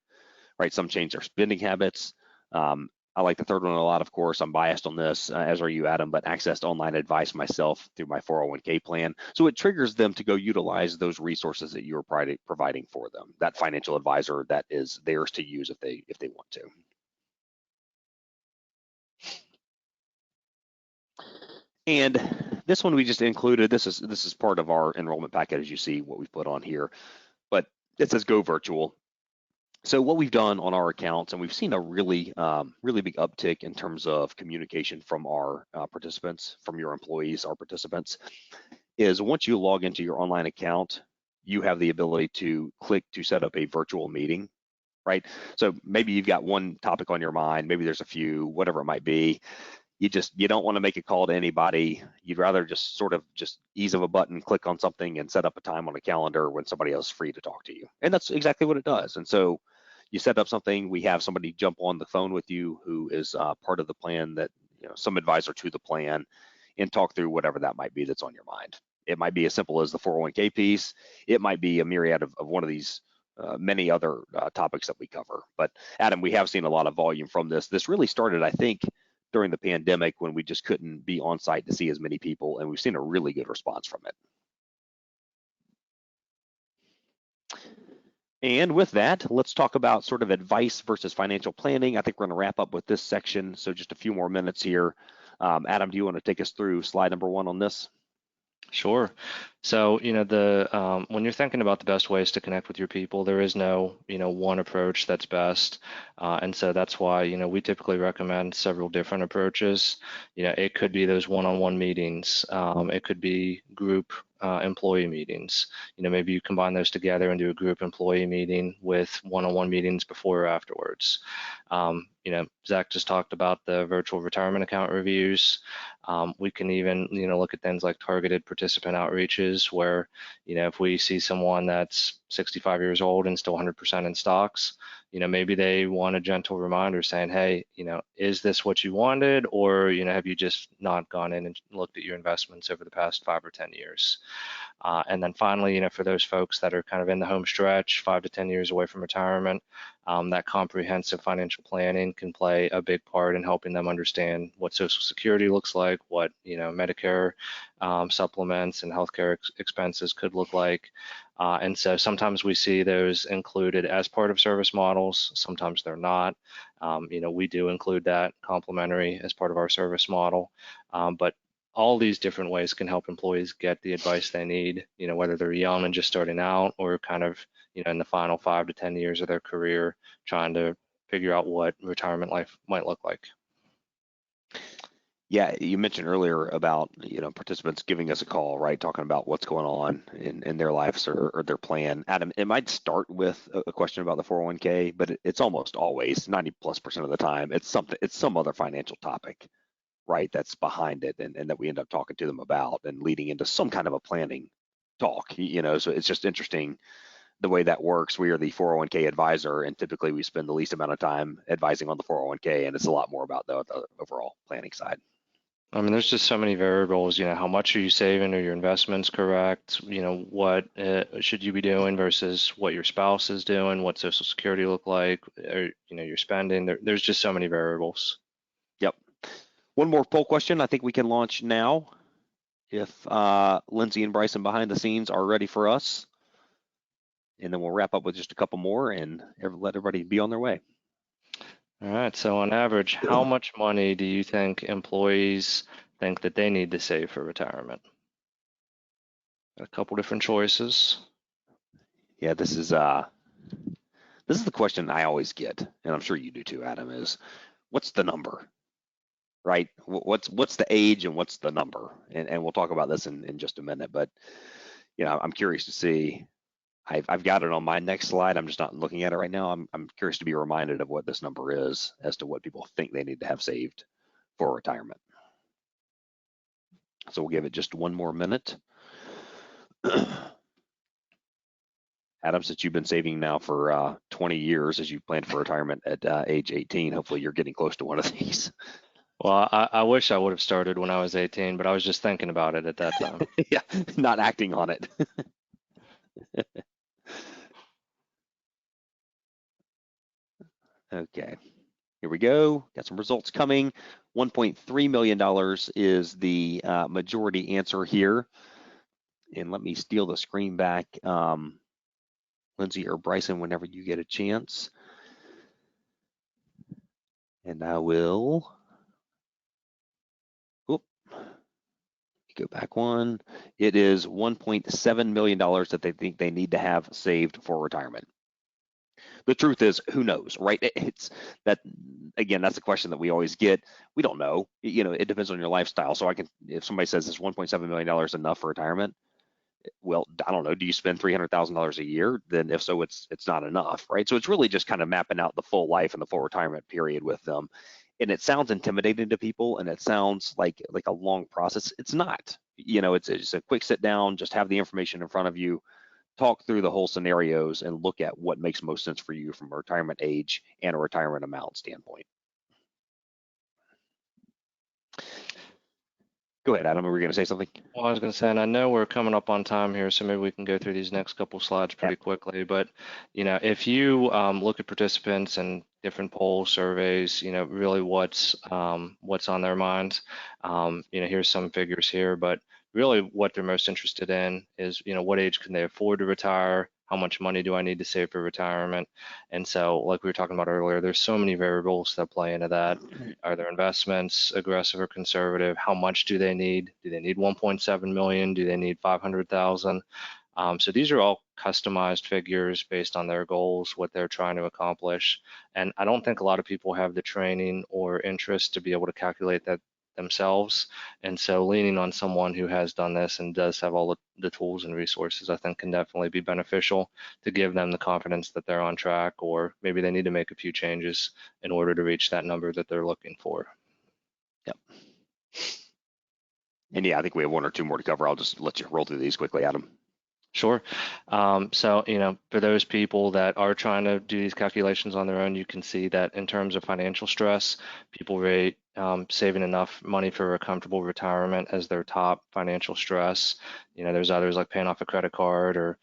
Right, some change their spending habits. I like the third one a lot, of course. I'm biased on this, as are you, Adam, but accessed online advice myself through my 401k plan. So it triggers them to go utilize those resources that you're providing for them, that financial advisor that is theirs to use if they want to. And this one we just included. This is part of our enrollment packet, as you see what we've put on here, but it says go virtual. So what we've done on our accounts, and we've seen a really big uptick in terms of communication from our participants, from your employees, our participants, is once you log into your online account, you have the ability to click to set up a virtual meeting, right? So maybe you've got one topic on your mind, maybe there's a few, whatever it might be. You don't want to make a call to anybody. You'd rather just sort of just ease of a button, click on something and set up a time on a calendar when somebody else is free to talk to you. And that's exactly what it does. And so you set up something, we have somebody jump on the phone with you who is part of the plan, that, you know, some advisor to the plan, and talk through whatever that might be that's on your mind. It might be as simple as the 401k piece. It might be a myriad of one of these many other topics that we cover. But Adam, we have seen a lot of volume from this. This really started, I think, during the pandemic when we just couldn't be on site to see as many people, and we've seen a really good response from it. And with that, let's talk about sort of advice versus financial planning. I think we're going to wrap up with this section, so just a few more minutes here. Adam, do you want to take us through slide number 1 on this? Sure. So, you know, when you're thinking about the best ways to connect with your people, there is no, you know, one approach that's best. And so that's why, you know, we typically recommend several different approaches. You know, it could be those one-on-one meetings. It could be group employee meetings. You know, maybe you combine those together and do a group employee meeting with one-on-one meetings before or afterwards. You know, Zach just talked about the virtual retirement account reviews. We can even, you know, look at things like targeted participant outreaches where, you know, if we see someone that's 65 years old and still 100% in stocks, you know, maybe they want a gentle reminder saying, hey, you know, is this what you wanted? Or, you know, have you just not gone in and looked at your investments over the past 5 or 10 years? And then finally, you know, for those folks that are kind of in the home stretch, 5 to 10 years away from retirement, that comprehensive financial planning can play a big part in helping them understand what Social Security looks like, what, you know, Medicare supplements and healthcare expenses could look like. And so sometimes we see those included as part of service models, sometimes they're not. You know, we do include that complimentary as part of our service model, but all these different ways can help employees get the advice they need, you know, whether they're young and just starting out or kind of, you know, in the final 5 to 10 years of their career, trying to figure out what retirement life might look like. Yeah, you mentioned earlier about, you know, participants giving us a call, right? Talking about what's going on in their lives or their plan. Adam, it might start with a question about the 401k, but it's almost always 90+% of the time, it's some other financial topic, right? That's behind it and that we end up talking to them about and leading into some kind of a planning talk, you know, so it's just interesting the way that works. We are the 401k advisor, and typically we spend the least amount of time advising on the 401k, and it's a lot more about the overall planning side. I mean, there's just so many variables, you know, how much are you saving? Are your investments correct? You know, what should you be doing versus what your spouse is doing? What Social Security look like? Or, you know, your spending. There's just so many variables. Yep. One more poll question I think we can launch now if Lindsay and Bryson behind the scenes are ready for us. And then we'll wrap up with just a couple more and let everybody be on their way. All right, so on average, how much money do you think employees think that they need to save for retirement? Got a couple different choices. Yeah, this is the question I always get, and I'm sure you do too, Adam, is what's the number, right? What's the age and what's the number? And we'll talk about this in just a minute, but you know, I'm curious to see. I've got it on my next slide. I'm just not looking at it right now. I'm curious to be reminded of what this number is as to what people think they need to have saved for retirement. So we'll give it just one more minute. Adam, since you've been saving now for 20 years as you plan for retirement at age 18, hopefully you're getting close to one of these. Well, I wish I would have started when I was 18, but I was just thinking about it at that time. Yeah, not acting on it. Okay, here we go. Got some results coming. $1.3 million is the majority answer here. And let me steal the screen back. Lindsay or Bryson, whenever you get a chance. And I will, go back one. It is $1.7 million that they think they need to have saved for retirement. The truth is, who knows, right? It's that, again, that's the question that we always get. We don't know. You know, it depends on your lifestyle. So if somebody says this $1.7 million enough for retirement, Well, I don't know, do you spend $300,000 a year? Then if so, it's not enough, right? So it's really just kind of mapping out the full life and the full retirement period with them. And it sounds intimidating to people, and it sounds like a long process. It's not. It's just a quick sit down, just have the information in front of you, talk through the whole scenarios, and look at what makes most sense for you from a retirement age and a retirement amount standpoint. Go ahead, Adam. Were we going to say something? Well, I was going to say, and I know we're coming up on time here, so maybe we can go through these next couple slides pretty quickly. But, if you look at participants and different polls, surveys, really what's on their minds. Here's some figures here, but really what they're most interested in is, what age can they afford to retire? How much money do I need to save for retirement? And so, like we were talking about earlier, there's so many variables that play into that. Are their investments aggressive or conservative? How much do they need? Do they need 1.7 million? Do they need 500,000? So these are all customized figures based on their goals, what they're trying to accomplish. And I don't think a lot of people have the training or interest to be able to calculate that themselves. And so leaning on someone who has done this and does have all the tools and resources, I think can definitely be beneficial to give them the confidence that they're on track, or maybe they need to make a few changes in order to reach that number that they're looking for. Yep. And yeah, I think we have one or two more to cover. I'll just let you roll through these quickly, Adam. Sure. So, for those people that are trying to do these calculations on their own, you can see that in terms of financial stress, people rate saving enough money for a comfortable retirement as their top financial stress. There's others like paying off a credit card or,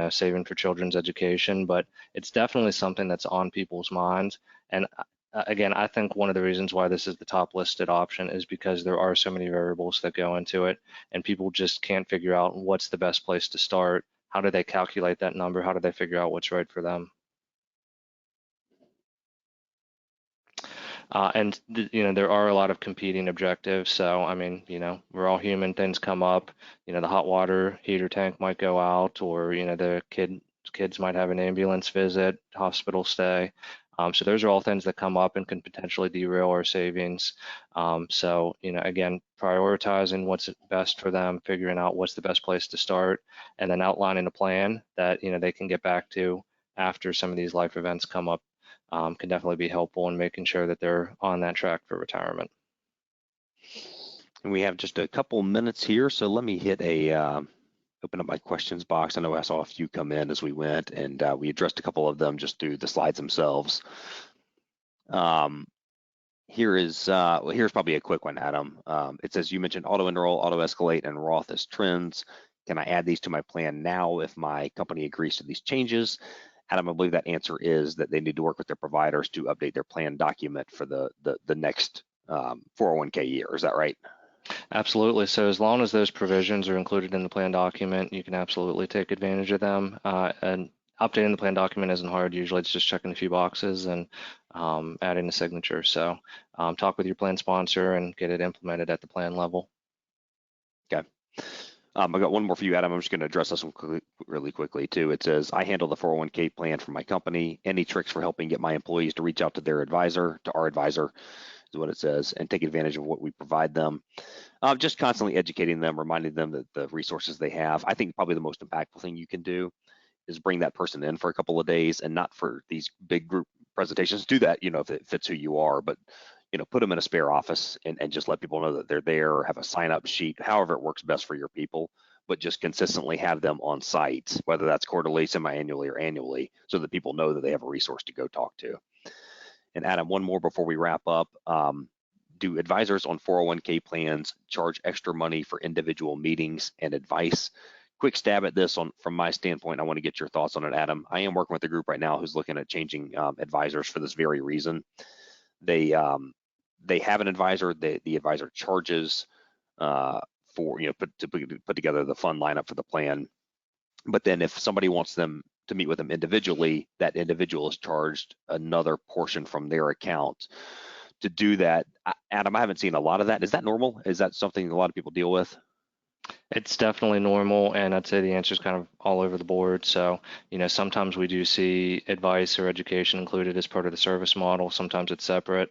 saving for children's education, but it's definitely something that's on people's minds. And again, I think one of the reasons why this is the top listed option is because there are so many variables that go into it, and people just can't figure out what's the best place to start. How do they calculate that number? How do they figure out what's right for them? And there are a lot of competing objectives. So, I mean, we're all human, things come up. The hot water heater tank might go out, or, the kids might have an ambulance visit, hospital stay. So those are all things that come up and can potentially derail our savings. So, again, prioritizing what's best for them, figuring out what's the best place to start, and then outlining a plan that, they can get back to after some of these life events come up, can definitely be helpful in making sure that they're on that track for retirement. And we have just a couple minutes here, so let me hit open up my questions box. I know I saw a few come in as we went, and we addressed a couple of them just through the slides themselves. Here's probably a quick one, Adam. It says, you mentioned auto enroll, auto escalate, and Roth as trends. Can I add these to my plan now if my company agrees to these changes? Adam, I believe that answer is that they need to work with their providers to update their plan document for the next 401k year. Is that right? Absolutely. So as long as those provisions are included in the plan document, you can absolutely take advantage of them. And updating the plan document isn't hard. Usually it's just checking a few boxes and adding a signature. So talk with your plan sponsor and get it implemented at the plan level. Okay. I got one more for you, Adam. I'm just going to address this one really quickly too. It says, I handle the 401k plan for my company. Any tricks for helping get my employees to reach out to their advisor, to our advisor is what it says, and take advantage of what we provide them. Just constantly educating them, reminding them that the resources they have. I think probably the most impactful thing you can do is bring that person in for a couple of days, and not for these big group presentations. Do that, if it fits who you are, but put them in a spare office and just let people know that they're there, or have a sign up sheet, however it works best for your people, but just consistently have them on site, whether that's quarterly, semi-annually, or annually, so that people know that they have a resource to go talk to. And Adam, one more before we wrap up. Do advisors on 401k plans charge extra money for individual meetings and advice? Quick stab at this from my standpoint. I want to get your thoughts on it, Adam. I am working with a group right now who's looking at changing advisors for this very reason. They have an advisor. The advisor charges for put together the fund lineup for the plan. But then if somebody wants them to meet with them individually, that individual is charged another portion from their account to do that. Adam, I haven't seen a lot of that. Is that normal? Is that something a lot of people deal with? It's definitely normal, and I'd say the answer is kind of all over the board. So, sometimes we do see advice or education included as part of the service model. Sometimes it's separate.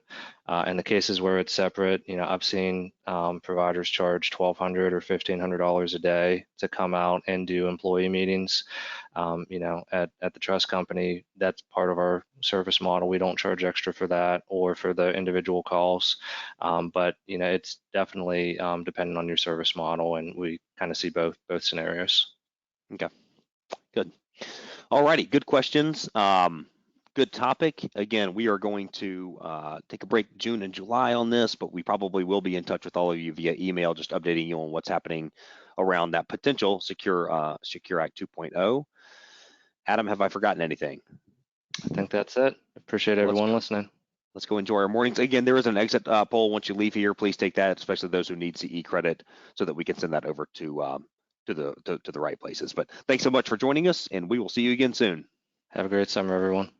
In the cases where it's separate, I've seen providers charge $1,200 or $1,500 a day to come out and do employee meetings. At the trust company, that's part of our service model. We don't charge extra for that or for the individual calls. But it's definitely dependent on your service model, and we kind of see both scenarios. Okay, good. All righty, good questions. Good topic. Again, we are going to take a break June and July on this, but we probably will be in touch with all of you via email, just updating you on what's happening around that potential Secure Act 2.0. Adam, have I forgotten anything? I think that's it. Appreciate everyone listening. Let's go enjoy our mornings. Again, there is an exit poll once you leave here. Please take that, especially those who need CE credit, so that we can send that over to the right places. But thanks so much for joining us, and we will see you again soon. Have a great summer, everyone.